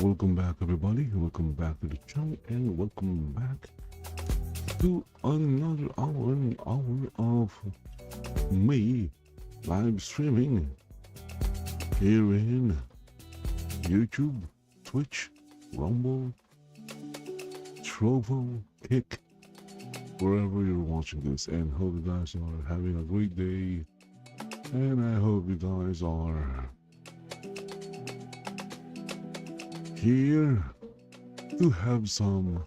Welcome back, everybody. Welcome back to the channel, and welcome back to another hour of me live streaming here in YouTube, Twitch, Rumble, Trovo, Kick, wherever you're watching this. And hope you guys are having a great day. And I hope you guys are here to have some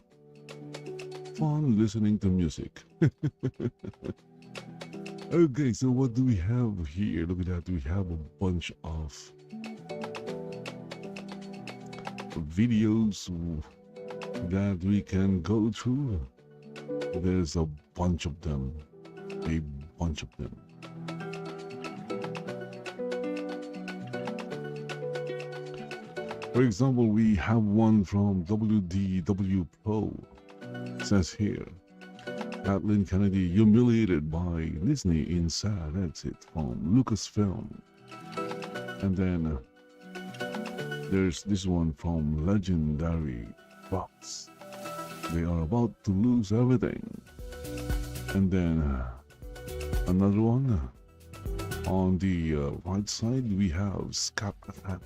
fun listening to music. Okay, so what do we have here? Look at that. We have a bunch of videos that we can go through. There's a bunch of them. A bunch of them. For example, we have one from WDW Pro. It says here, Kathleen Kennedy humiliated by Disney in Sad Exit from Lucasfilm. And then there's this one from Legendary Fox. They are about to lose everything. And then another one. On the right side, we have Scat Attack.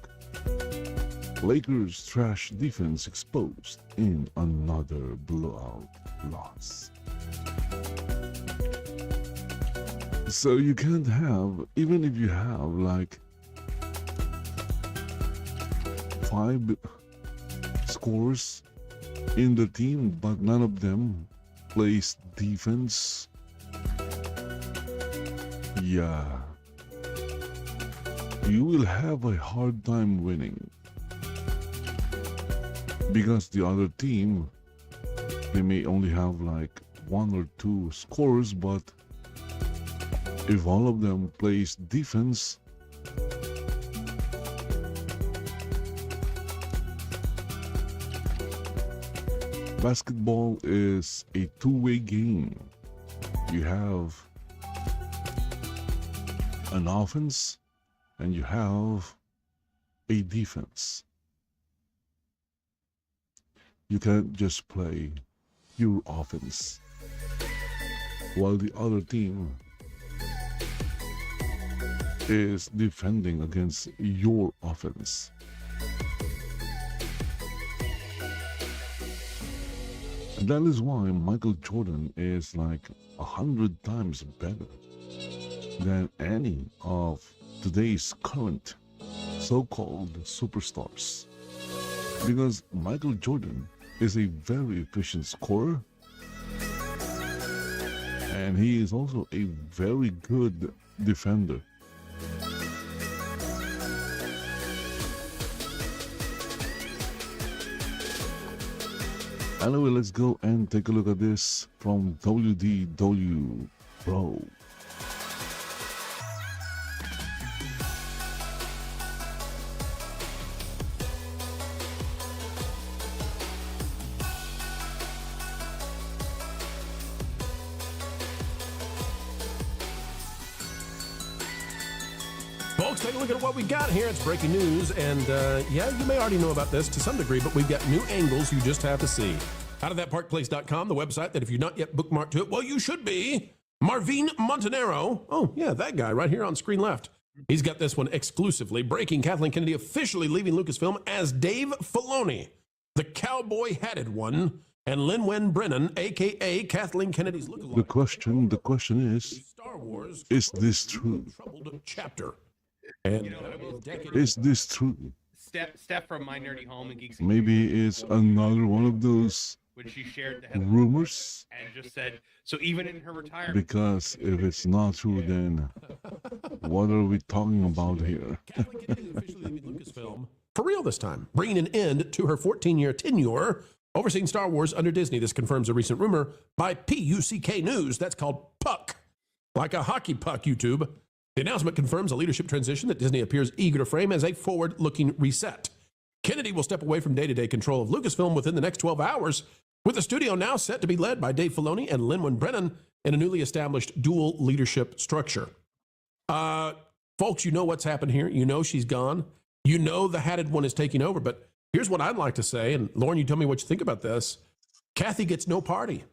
Lakers trash defense exposed in another blowout loss. So you can't have, even if you have like 5 scores in the team, but none of them plays defense. Yeah, you will have a hard time winning. Because the other team, they may only have like 1 or 2 scores, but if all of them plays defense, basketball is a two-way game. You have an offense and you have a defense. You can't just play pure offense while the other team is defending against your offense. And that is why Michael Jordan is like 100 times better than any of today's current so-called superstars. Because Michael Jordan is a very efficient scorer, and he is also a very good defender. Anyway, let's go and take a look at this from WDW Pro. Folks, take a look at what we got here. It's breaking news, and yeah, you may already know about this to some degree, but we've got new angles you just have to see. Out of thatparkplace.com, the website that if you're not yet bookmarked to it, well, you should be. Marvin Montanaro. Oh, yeah, that guy right here on screen left. He's got this one exclusively. Breaking: Kathleen Kennedy officially leaving Lucasfilm as Dave Filoni, the cowboy-hatted one, and Lin-Wen Brennan, a.k.a. Kathleen Kennedy's lookalike. The question is, Star Wars, is this true? Troubled chapter. And Is this true? Steph from My Nerdy Home and Geeks. Maybe it's another one of those When she shared the headline rumors. and just said, so even in her retirement, Because if it's not true, then what are we talking about here? Kathleen Kennedy officially leaving Lucasfilm for real this time, bringing an end to her 14-year tenure overseeing Star Wars under Disney. This confirms a recent rumor by PUCK News. That's called puck, like a hockey puck, YouTube. The announcement confirms a leadership transition that Disney appears eager to frame as a forward-looking reset. Kennedy will step away from day-to-day control of Lucasfilm within the next 12 hours, with the studio now set to be led by Dave Filoni and Lin-Wen Brennan in a newly established dual leadership structure. Folks, you know what's happened here. You know she's gone. You know the hatted one is taking over. But here's what I'd like to say, and Lauren, you tell me what you think about this. Kathy gets no party.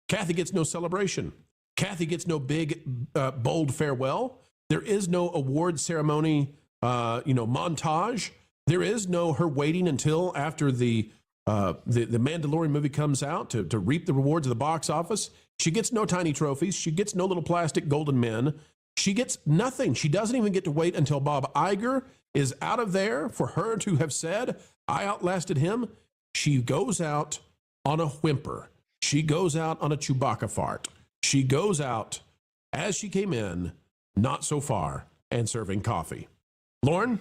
Kathy gets no celebration. Kathy gets no big, bold farewell. There is no award ceremony, montage. There is no her waiting until after the Mandalorian movie comes out to reap the rewards of the box office. She gets no tiny trophies. She gets no little plastic golden men. She gets nothing. She doesn't even get to wait until Bob Iger is out of there for her to have said, I outlasted him. She goes out on a whimper. She goes out on a Chewbacca fart. She goes out as she came in, not so far, and serving coffee. Lauren,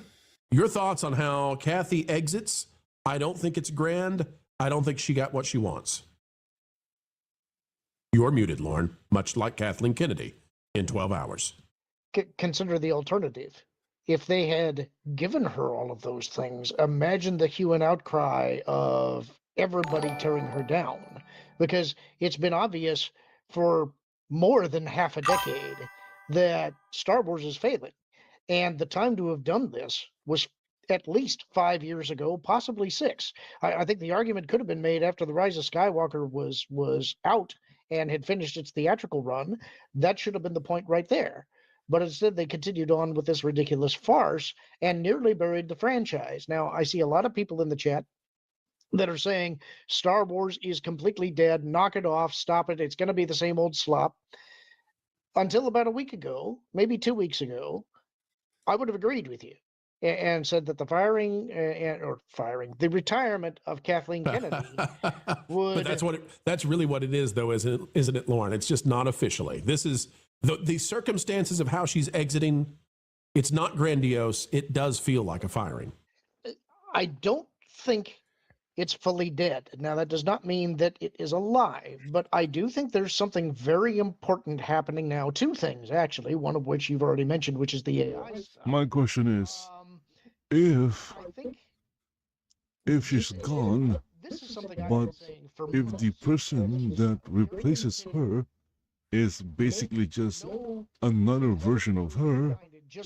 your thoughts on how Kathy exits? I don't think it's grand. I don't think she got what she wants. You're muted, Lauren, much like Kathleen Kennedy in 12 hours. Consider the alternative. If they had given her all of those things, imagine the hue and outcry of everybody tearing her down, because it's been obvious for more than half a decade that Star Wars is failing. And the time to have done this was at least 5 years ago, possibly 6. I think the argument could have been made after The Rise of Skywalker was out and had finished its theatrical run. That should have been the point right there. But instead, they continued on with this ridiculous farce and nearly buried the franchise. Now, I see a lot of people in the chat that are saying Star Wars is completely dead. Knock it off. Stop it. It's going to be the same old slop. Until about a week ago, maybe 2 weeks ago, I would have agreed with you and said that the the retirement of Kathleen Kennedy would. But that's really what it is, though, isn't it, Lauren? It's just not officially. This is the circumstances of how she's exiting. It's not grandiose. It does feel like a firing. I don't think it's fully dead. Now, that does not mean that it is alive, but I do think there's something very important happening now. 2 things, actually, one of which you've already mentioned, which is the AI stuff. My question is, if I think she's gone, this is something I've but been saying for if the months. person that replaces her is basically just another version of her,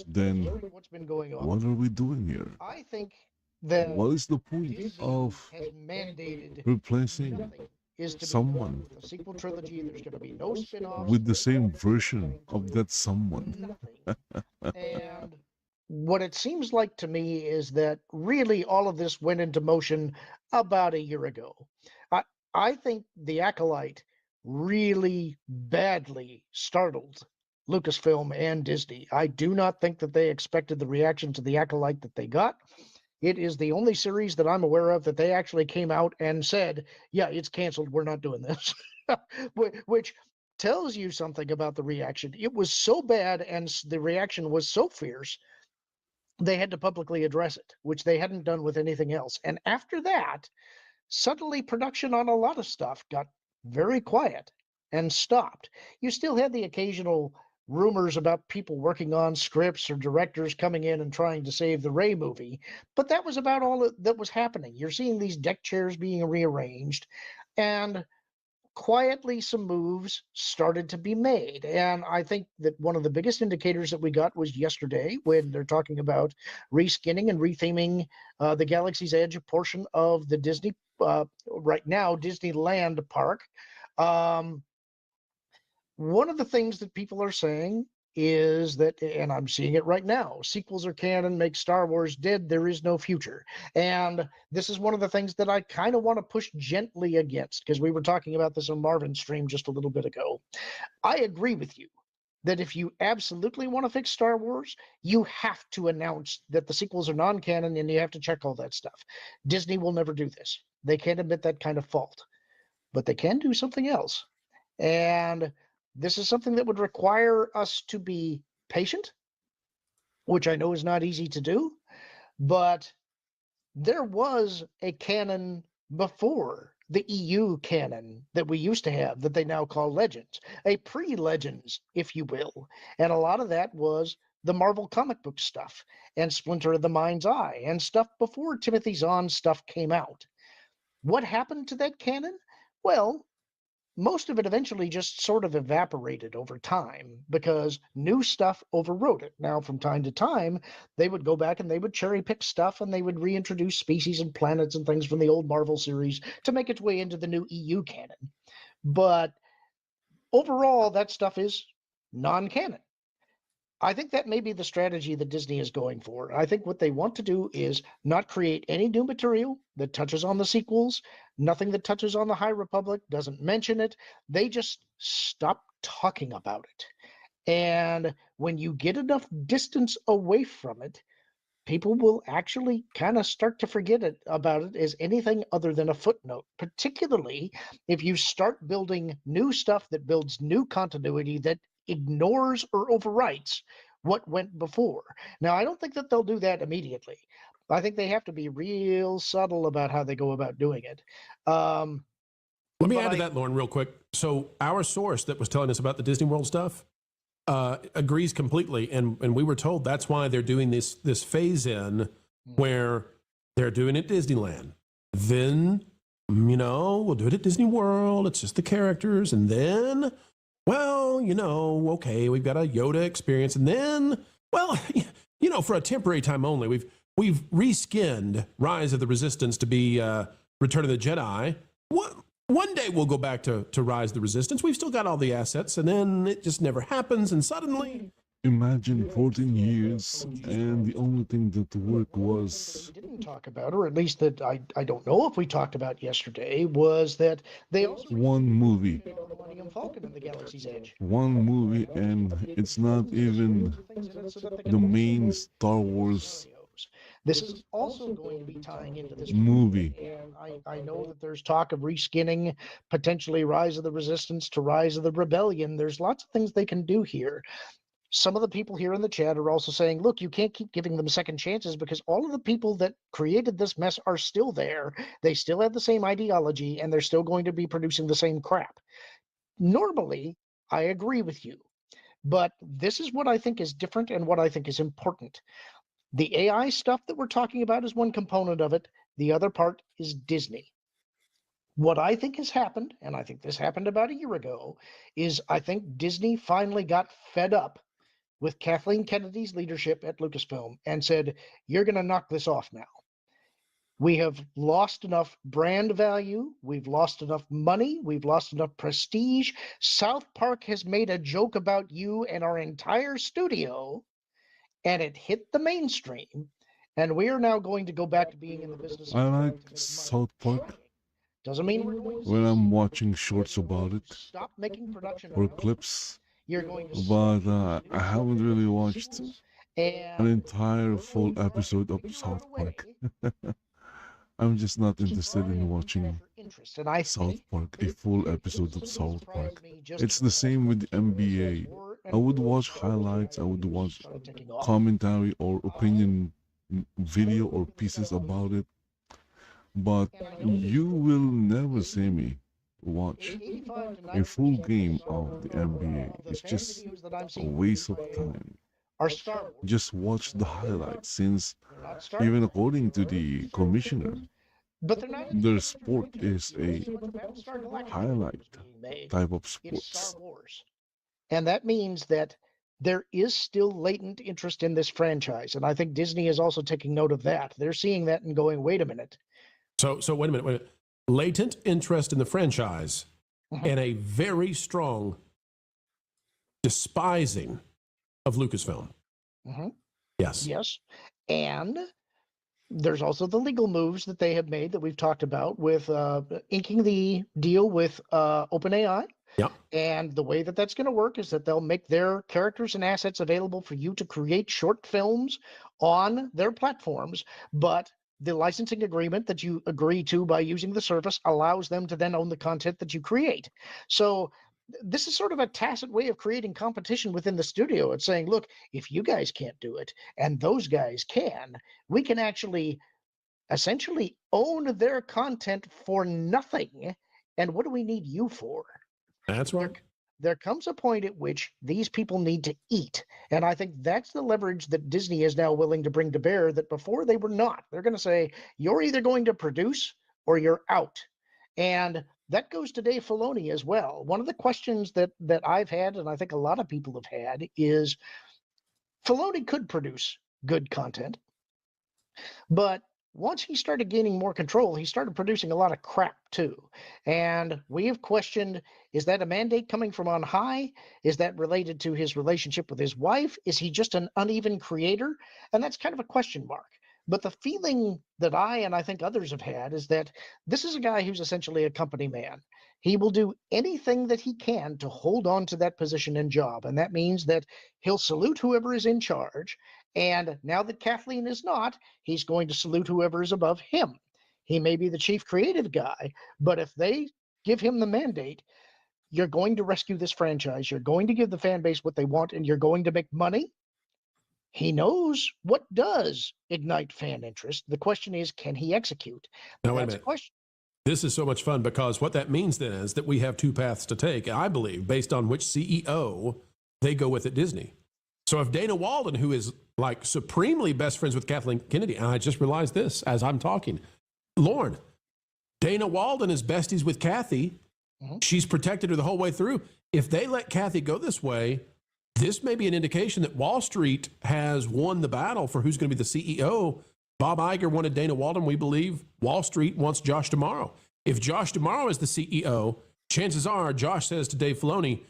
then What's been going on? what are we doing here? I think that What is the point Disney of has mandated replacing nothing is to be someone done with the sequel trilogy. There's going to be no spin-offs. with the same version of that someone? Nothing. And what it seems like to me is that really all of this went into motion about a year ago. I think the Acolyte really badly startled Lucasfilm and Disney. I do not think that they expected the reaction to the Acolyte that they got. It is the only series that I'm aware of that they actually came out and said, yeah, it's canceled. We're not doing this, which tells you something about the reaction. It was so bad and the reaction was so fierce, they had to publicly address it, which they hadn't done with anything else. And after that, suddenly production on a lot of stuff got very quiet and stopped. You still had the occasional rumors about people working on scripts or directors coming in and trying to save the Rey movie, but that was about all that was happening. You're seeing these deck chairs being rearranged, and quietly some moves started to be made. And I think that one of the biggest indicators that we got was yesterday when they're talking about reskinning and retheming the Galaxy's Edge portion of the Disney, right now, Disneyland park. One of the things that people are saying is that, and I'm seeing it right now, sequels are canon, make Star Wars dead, there is no future. And this is one of the things that I kind of want to push gently against, because we were talking about this on Marvin's stream just a little bit ago. I agree with you that if you absolutely want to fix Star Wars, you have to announce that the sequels are non-canon and you have to check all that stuff. Disney will never do this. They can't admit that kind of fault, but they can do something else. And this is something that would require us to be patient, which I know is not easy to do, but there was a canon before the EU canon that we used to have that they now call Legends, a pre-Legends, if you will. And a lot of that was the Marvel comic book stuff and Splinter of the Mind's Eye and stuff before Timothy Zahn's stuff came out. What happened to that canon? Well, most of it eventually just sort of evaporated over time because new stuff overwrote it. Now, from time to time, they would go back and they would cherry pick stuff and they would reintroduce species and planets and things from the old Marvel series to make its way into the new EU canon. But overall, that stuff is non-canon. I think that may be the strategy that Disney is going for. I think what they want to do is not create any new material that touches on the sequels, nothing that touches on the High Republic, doesn't mention it. They just stop talking about it. And when you get enough distance away from it, people will actually kind of start to forget about it as anything other than a footnote, particularly if you start building new stuff that builds new continuity that ignores or overwrites what went before. Now, I don't think that they'll do that immediately. I think they have to be real subtle about how they go about doing it. Let me add to that, Lauren, real quick. So our source that was telling us about the Disney World stuff agrees completely, and we were told that's why they're doing this phase in where they're doing it at Disneyland. Then, we'll do it at Disney World. It's just the characters, and then, well, okay, we've got a Yoda experience, and then, well, for a temporary time only, we've reskinned Rise of the Resistance to be Return of the Jedi. One day we'll go back to Rise of the Resistance. We've still got all the assets, and then it just never happens, and suddenly... Imagine 14 years, and the only thing that worked was... we didn't talk about, or at least that I don't know if we talked about yesterday, was that they also... one movie. The Millennium Falcon and the Galaxy's Edge. One movie, and it's not even the main Star Wars This is also going to be tying into this movie. And I know that there's talk of reskinning potentially Rise of the Resistance to Rise of the Rebellion. There's lots of things they can do here. Some of the people here in the chat are also saying, look, you can't keep giving them second chances because all of the people that created this mess are still there. They still have the same ideology, and they're still going to be producing the same crap. Normally, I agree with you. But this is what I think is different and what I think is important. The AI stuff that we're talking about is one component of it. The other part is Disney. What I think has happened, and I think this happened about a year ago, is I think Disney finally got fed up with Kathleen Kennedy's leadership at Lucasfilm and said, you're going to knock this off now. We have lost enough brand value. We've lost enough money. We've lost enough prestige. South Park has made a joke about you and our entire studio, and it hit the mainstream. And we are now going to go back to being in the business. I like South Park. Doesn't mean we're going to When I'm watching shorts about it stop making production or on it. clips, You're going to but I haven't really watched an and entire full episode of South Park. I'm just not interested in watching and I South Park, a full episode of South Park. It's the same with the NBA. I would watch highlights, I would watch commentary or opinion video or pieces about it, but you will never see me watch a full game of the NBA. It's just a waste of time. Just watch the highlights, since even according to the commissioner, their sport is a highlight type of sports. And that means that there is still latent interest in this franchise. And I think Disney is also taking note of that. They're seeing that and going, wait a minute. So wait a minute. Latent interest in the franchise and a very strong despising of Lucasfilm. Yes. Yes. And there's also the legal moves that they have made that we've talked about with inking the deal with OpenAI. Yeah. And the way that that's going to work is that they'll make their characters and assets available for you to create short films on their platforms, but the licensing agreement that you agree to by using the service allows them to then own the content that you create. So this is sort of a tacit way of creating competition within the studio. It's saying, look, if you guys can't do it and those guys can, we can actually essentially own their content for nothing. And what do we need you for? That's right. There comes a point at which these people need to eat. And I think that's the leverage that Disney is now willing to bring to bear that before they were not. They're going to say, you're either going to produce or you're out. And that goes to Dave Filoni as well. One of the questions that I've had, and I think a lot of people have had, is Filoni could produce good content, but once he started gaining more control, he started producing a lot of crap too. And we have questioned, is that a mandate coming from on high? Is that related to his relationship with his wife? Is he just an uneven creator? And that's kind of a question mark. But the feeling that I and I think others have had is that this is a guy who's essentially a company man. He will do anything that he can to hold on to that position and job. And that means that he'll salute whoever is in charge. And now that Kathleen is not, he's going to salute whoever is above him. He may be the chief creative guy, but if they give him the mandate, you're going to rescue this franchise, you're going to give the fan base what they want, and you're going to make money. He knows what does ignite fan interest. The question is, can he execute? Now, wait a That's a minute. question. This is so much fun because what that means then is that we have two paths to take, I believe, based on which CEO they go with at Disney. So if Dana Walden, who is like supremely best friends with Kathleen Kennedy, and I just realized this as I'm talking, Lauren, Dana Walden is besties with Kathy. She's protected her the whole way through. If they let Kathy go this way, this may be an indication that Wall Street has won the battle for who's going to be the CEO. Bob Iger wanted Dana Walden. We believe Wall Street wants Josh D'Amaro. If Josh D'Amaro is the CEO, chances are Josh says to Dave Filoni,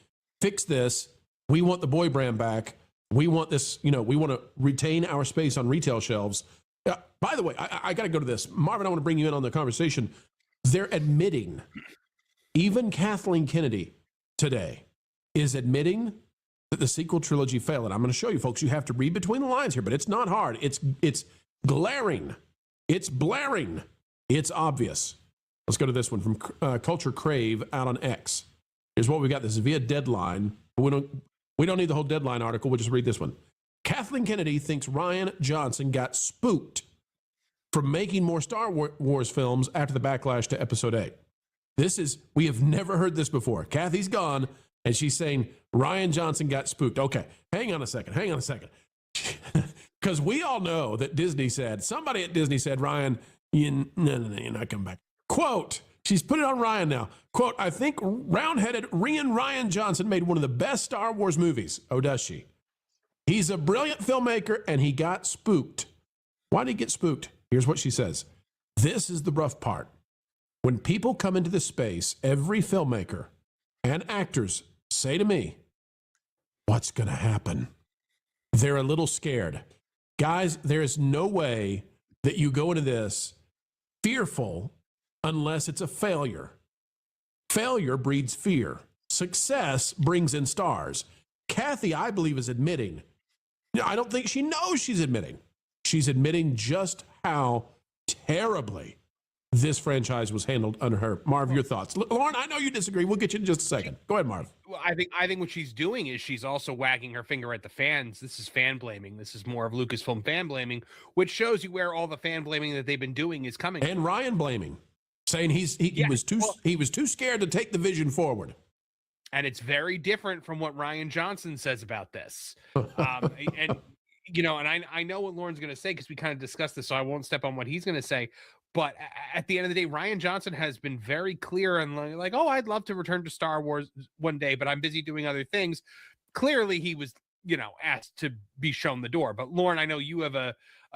fix this. We want the boy brand back. We want this, we want to retain our space on retail shelves. By the way, I got to go to this. Marvin, I want to bring you in on the conversation. They're admitting, even Kathleen Kennedy today is admitting that the sequel trilogy failed. And I'm going to show you, folks, you have to read between the lines here, but it's not hard. It's glaring. It's blaring. It's obvious. Let's go to this one from Culture Crave out on X. Here's what we got. This is via Deadline. We don't need the whole Deadline article. We'll just read this one. Kathleen Kennedy thinks Rian Johnson got spooked from making more Star Wars films after the backlash to Episode 8. We have never heard this before. Kathy's gone, and she's saying Rian Johnson got spooked. Okay, hang on a second. Because we all know that somebody at Disney said, Ryan, no, you're not coming back. Quote, she's put it on Ryan now. Quote, I think round-headed Rian Johnson made one of the best Star Wars movies. Oh, does she? He's a brilliant filmmaker, and he got spooked. Why did he get spooked? Here's what she says. This is the rough part. When people come into this space, every filmmaker and actors say to me, what's going to happen? They're a little scared. Guys, there is no way that you go into this fearful unless it's a failure. Failure breeds fear. Success brings in stars. Kathy, I believe, is admitting. I don't think she knows she's admitting. She's admitting just how terribly this franchise was handled under her. Marv, your thoughts. Lauren, I know you disagree. We'll get you in just a second. Go ahead, Marv. Well, I think what she's doing is she's also wagging her finger at the fans. This is fan blaming. This is more of Lucasfilm fan blaming, which shows you where all the fan blaming that they've been doing is coming. And Ryan blaming, saying he was too scared to take the vision forward. And it's very different from what Rian Johnson says about this. And I know what Lauren's going to say because we kind of discussed this, so I won't step on what he's going to say. But at the end of the day, Rian Johnson has been very clear and like, oh, I'd love to return to Star Wars one day, but I'm busy doing other things. Clearly, he was, asked to be shown the door. But Lauren, I know you have a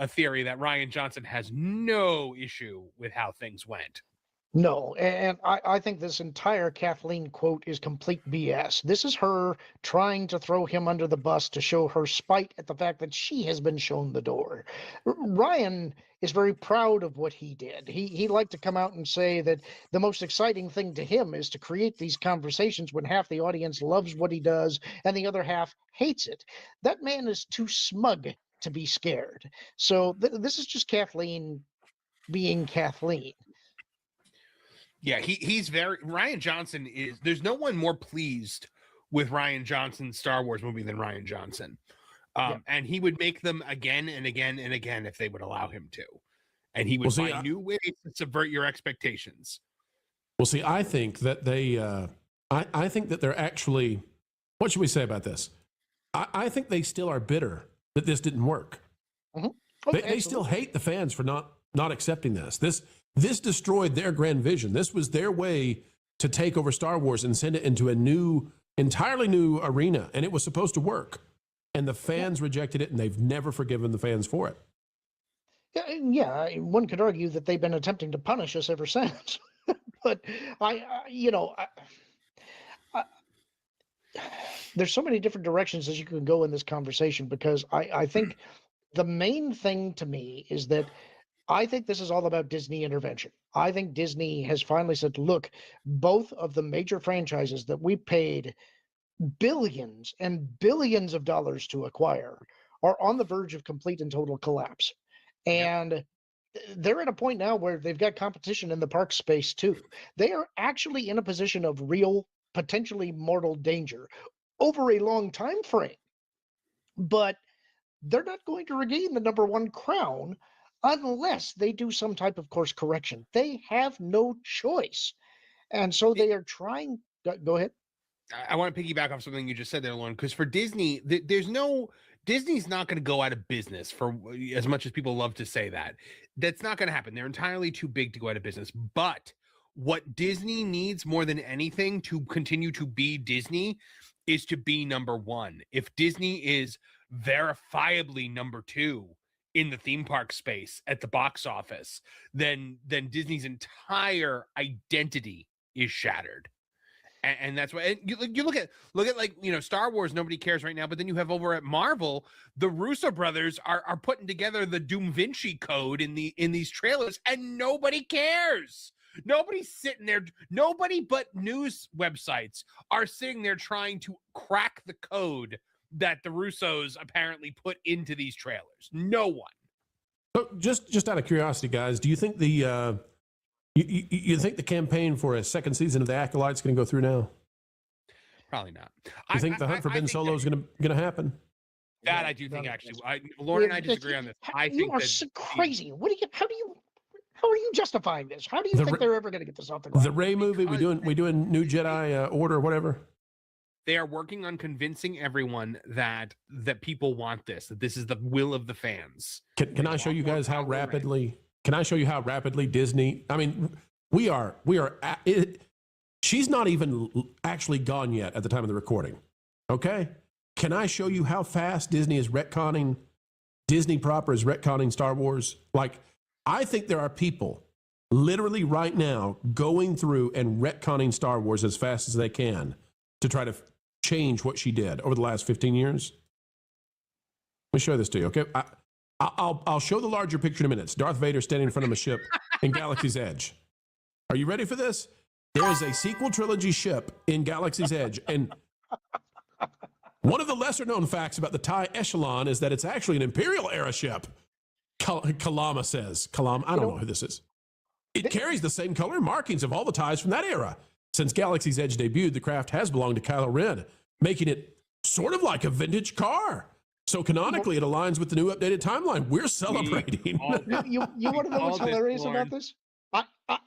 theory that Rian Johnson has no issue with how things went. No, and I think this entire Kathleen quote is complete BS. This is her trying to throw him under the bus to show her spite at the fact that she has been shown the door. Ryan is very proud of what he did. He liked to come out and say that the most exciting thing to him is to create these conversations when half the audience loves what he does and the other half hates it. That man is too smug to be scared. So this is just Kathleen being Kathleen. Yeah, he's Rian Johnson is, there's no one more pleased with Rian Johnson's Star Wars movie than Rian Johnson. And he would make them again and again and again if they would allow him to. And he would find new ways to subvert your expectations. Well, see, I think that I think that they're actually, what should we say about this? I think they still are bitter that this didn't work. Mm-hmm. They still hate the fans for not accepting this. This destroyed their grand vision. This was their way to take over Star Wars and send it into a entirely new arena. And it was supposed to work. And the fans rejected it, and they've never forgiven the fans for it. Yeah, one could argue that they've been attempting to punish us ever since. But there's so many different directions as you can go in this conversation, because I think the main thing to me is that I think this is all about Disney intervention. I think Disney has finally said, look, both of the major franchises that we paid billions and billions of dollars to acquire are on the verge of complete and total collapse. And they're at a point now where they've got competition in the park space too. They are actually in a position of real potentially mortal danger over a long time frame. But they're not going to regain the number one crown unless they do some type of course correction. They have no choice. And so they are trying. Go ahead. I want to piggyback off something you just said there, Lauren, because for Disney, Disney's not going to go out of business, for as much as people love to say that. That's not going to happen. They're entirely too big to go out of business. But what Disney needs more than anything to continue to be Disney is to be number one. If Disney is verifiably number two in the theme park space at the box office, then Disney's entire identity is shattered. And that's why, and you look at like, you know, Star Wars, nobody cares right now, but then you have over at Marvel, the Russo brothers are putting together the Doom Vinci Code in these trailers, and nobody cares. Nobody's sitting there. Nobody but news websites are sitting there trying to crack the code that the Russos apparently put into these trailers. No one. So just out of curiosity, guys, do you think the you think the campaign for a second season of The Acolyte is going to go through now? Probably not. You think the hunt for Ben Solo is going to happen? That I do think, actually. Lauren and I disagree on this. I think you are so crazy. How are you justifying this? How do you think they're ever going to get this off the ground? The Rey movie, we doing New Jedi Order or whatever. They are working on convincing everyone that people want this, that this is the will of the fans. Can I show you guys how rapidly? Can I show you how rapidly Disney? I mean, we are. She's not even actually gone yet at the time of the recording. Okay, can I show you how fast Disney is retconning? Disney proper is retconning Star Wars. Like, I think there are people literally right now going through and retconning Star Wars as fast as they can to try to change what she did over the last 15 years. Let me show this to you, okay? I'll show the larger picture in a minute. It's Darth Vader standing in front of a ship in Galaxy's Edge. Are you ready for this? There is a sequel trilogy ship in Galaxy's Edge, and one of the lesser-known facts about the TIE Echelon is that it's actually an Imperial era ship. Kalama says. I don't know who this is. It carries the same color markings of all the TIEs from that era. Since Galaxy's Edge debuted, the craft has belonged to Kylo Ren, making it sort of like a vintage car. So canonically, it aligns with the new updated timeline. We're celebrating. You want to know what's hilarious about this?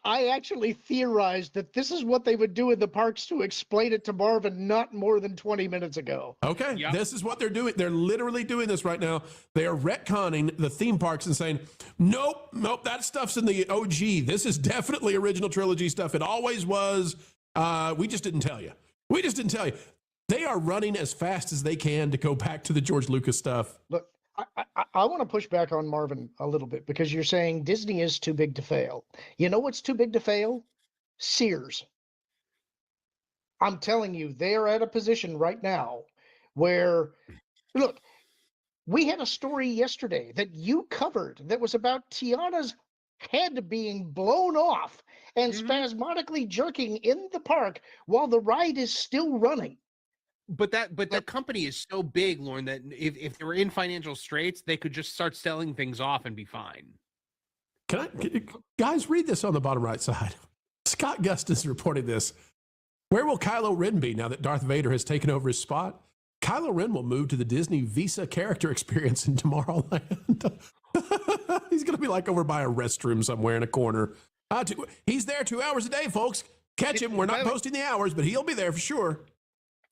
I actually theorized that this is what they would do in the parks to explain it to Marvin not more than 20 minutes ago. Okay, yep. This is what they're doing. They're literally doing this right now. They are retconning the theme parks and saying, nope, that stuff's in the OG. This is definitely original trilogy stuff. It always was. We just didn't tell you. They are running as fast as they can to go back to the George Lucas stuff. Look, I want to push back on Marvin a little bit because you're saying Disney is too big to fail. You know what's too big to fail? Sears. I'm telling you, they are at a position right now where, look, we had a story yesterday that you covered that was about Tiana's head being blown off and spasmodically jerking in the park while the ride is still running. But that company is so big, Lauren, that if they were in financial straits, they could just start selling things off and be fine. Guys, read this on the bottom right side. Scott Gustin is reporting this. Where will Kylo Ren be now that Darth Vader has taken over his spot? Kylo Ren will move to the Disney Visa character experience in Tomorrowland. He's going to be like over by a restroom somewhere in a corner. He's there 2 hours a day, folks. Catch him. We're not posting the hours, but he'll be there for sure.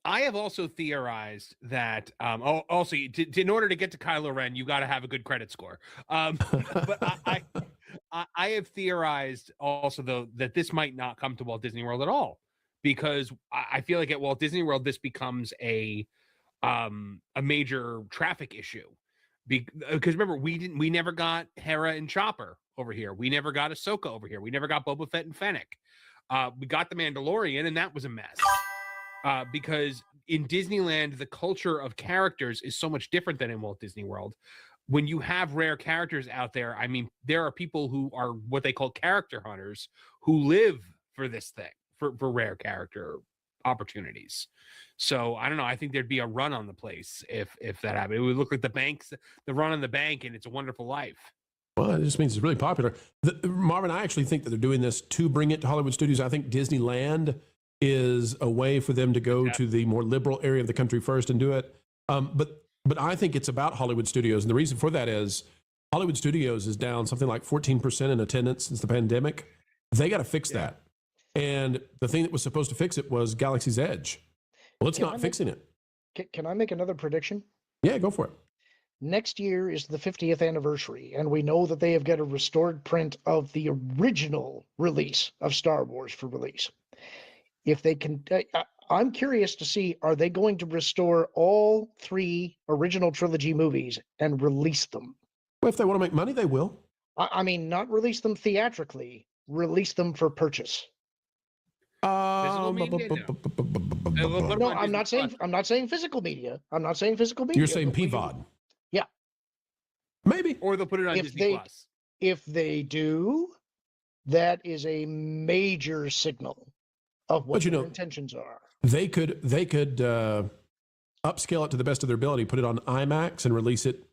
I have also theorized that also in order to get to Kylo Ren, you got to have a good credit score. But I have theorized also, though, that this might not come to Walt Disney World at all, because I feel like at Walt Disney World, this becomes a major traffic issue. Because remember, we never got Hera and Chopper over here. We never got Ahsoka over here. We never got Boba Fett and Fennec. We got the Mandalorian, and that was a mess. Because in Disneyland, the culture of characters is so much different than in Walt Disney World. When you have rare characters out there, I mean, there are people who are what they call character hunters who live for this thing, for rare character opportunities. So I don't know. I think there'd be a run on the place if that happened. It would look like the run on the bank, and It's a Wonderful Life. Well, it just means it's really popular. Marvin, I actually think that they're doing this to bring it to Hollywood studios. I think Disneyland is a way for them to go to the more liberal area of the country first and do it. But I think it's about Hollywood studios. And the reason for that is Hollywood studios is down something like 14% in attendance since the pandemic. They got to fix that. And the thing that was supposed to fix it was Galaxy's Edge. Well, it's not fixing it. Can I make another prediction? Yeah, go for it. Next year is the 50th anniversary, and we know that they have got a restored print of the original release of Star Wars for release. If they can, I'm curious to see, are they going to restore all 3 original trilogy movies and release them? Well, if they want to make money, they will. I mean, not release them theatrically, release them for purchase. Physical media? No. No, I'm not saying physical media. I'm not saying physical media. You're saying PVOD. Yeah. Maybe. Or they'll put it on Disney Plus. If they do, that is a major signal of what their intentions are. They could upscale it to the best of their ability, put it on IMAX and release it,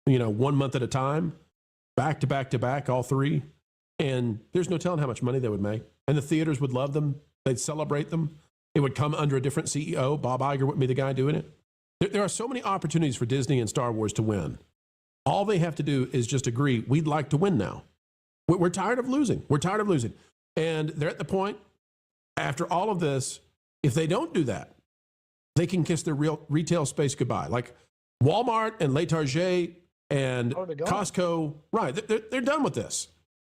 1 month at a time, back to back to back, all 3. And there's no telling how much money they would make. And the theaters would love them. They'd celebrate them. It would come under a different CEO. Bob Iger wouldn't be the guy doing it. There are so many opportunities for Disney and Star Wars to win. All they have to do is just agree, we'd like to win now. We're tired of losing. We're tired of losing. And they're at the point, after all of this, if they don't do that, they can kiss their real retail space goodbye. Like Walmart and Le Target and Costco, right, they're done with this.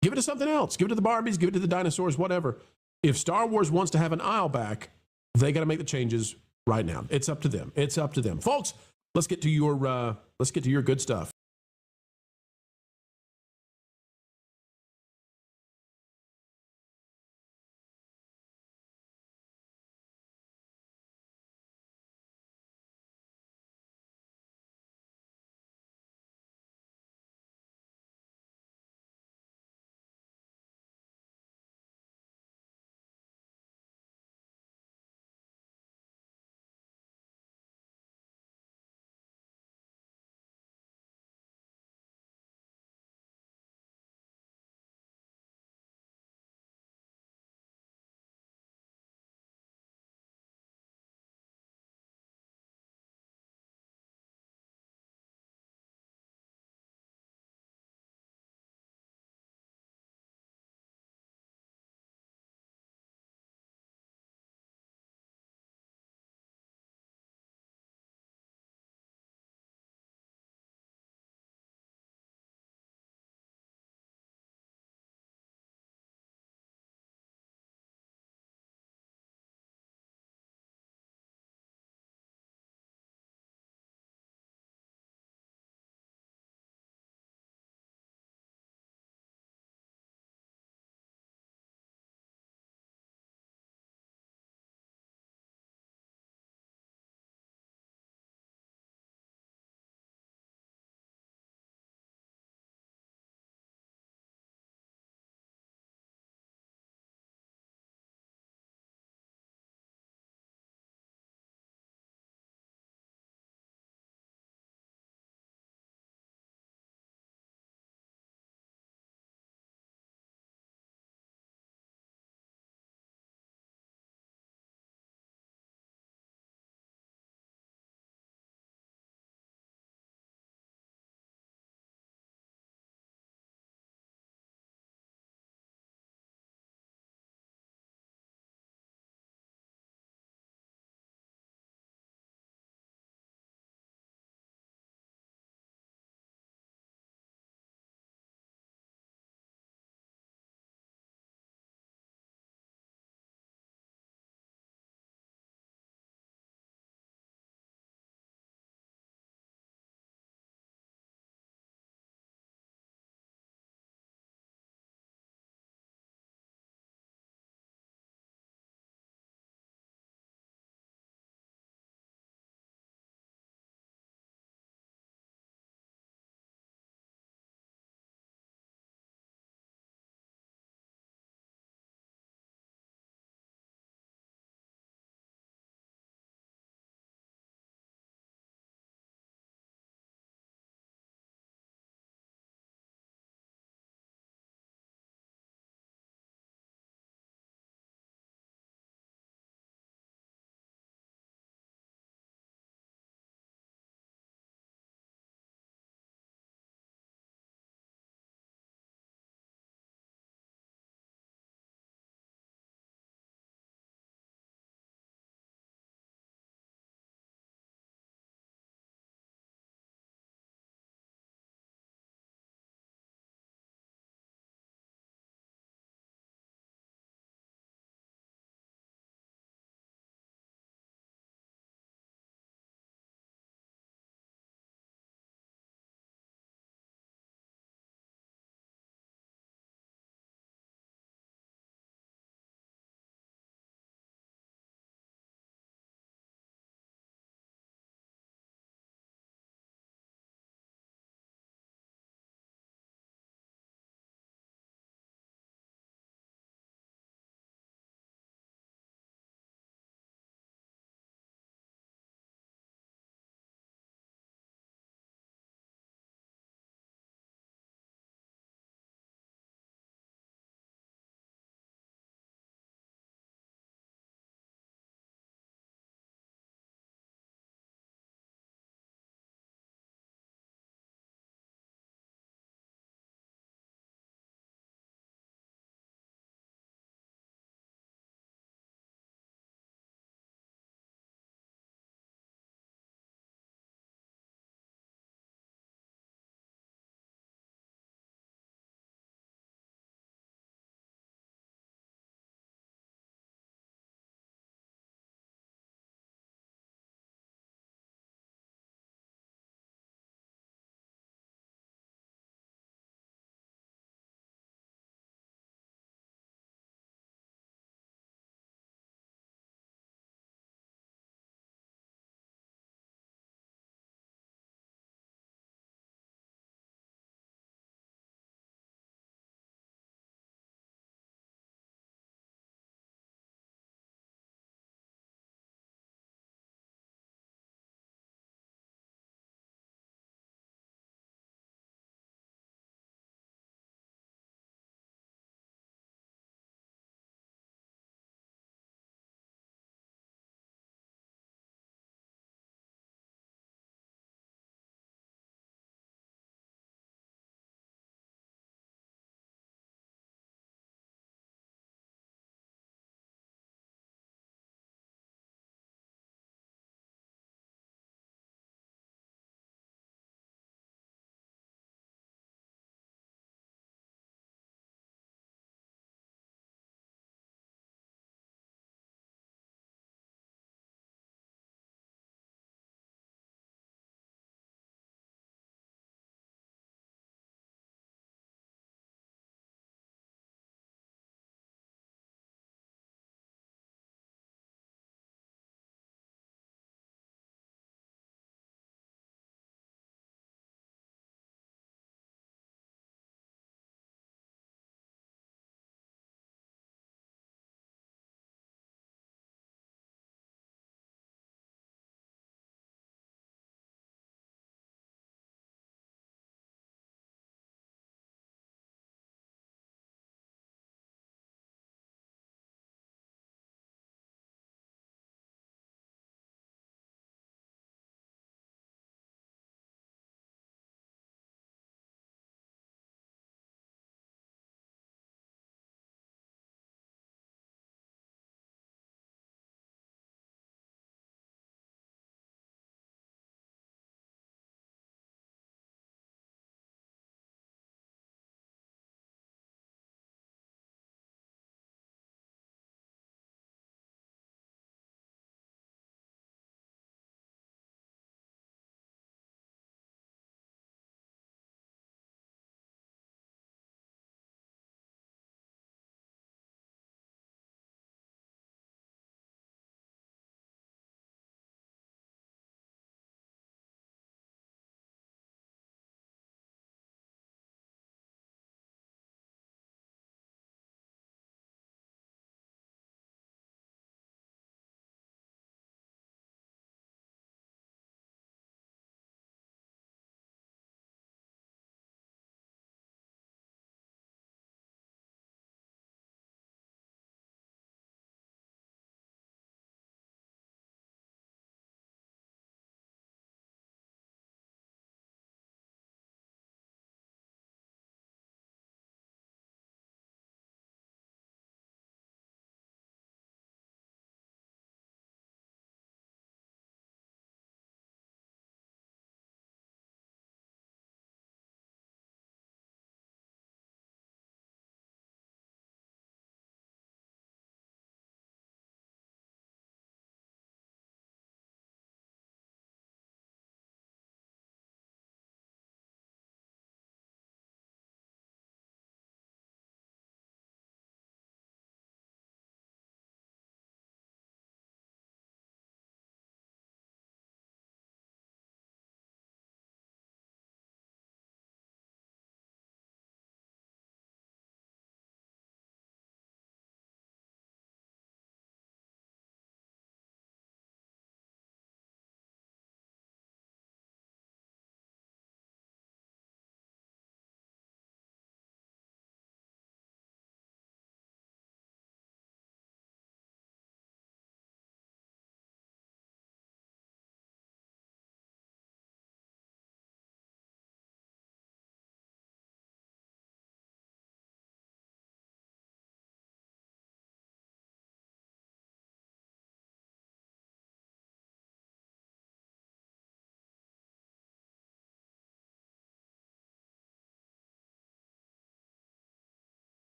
Give it to something else. Give it to the Barbies, give it to the dinosaurs, whatever. If Star Wars wants to have an aisle back, they got to make the changes right now. It's up to them. It's up to them. Folks, let's get to your good stuff.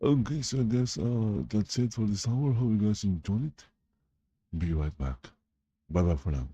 Okay, so I guess that's it for this hour. Hope you guys enjoyed it. Be right back. Bye bye for now.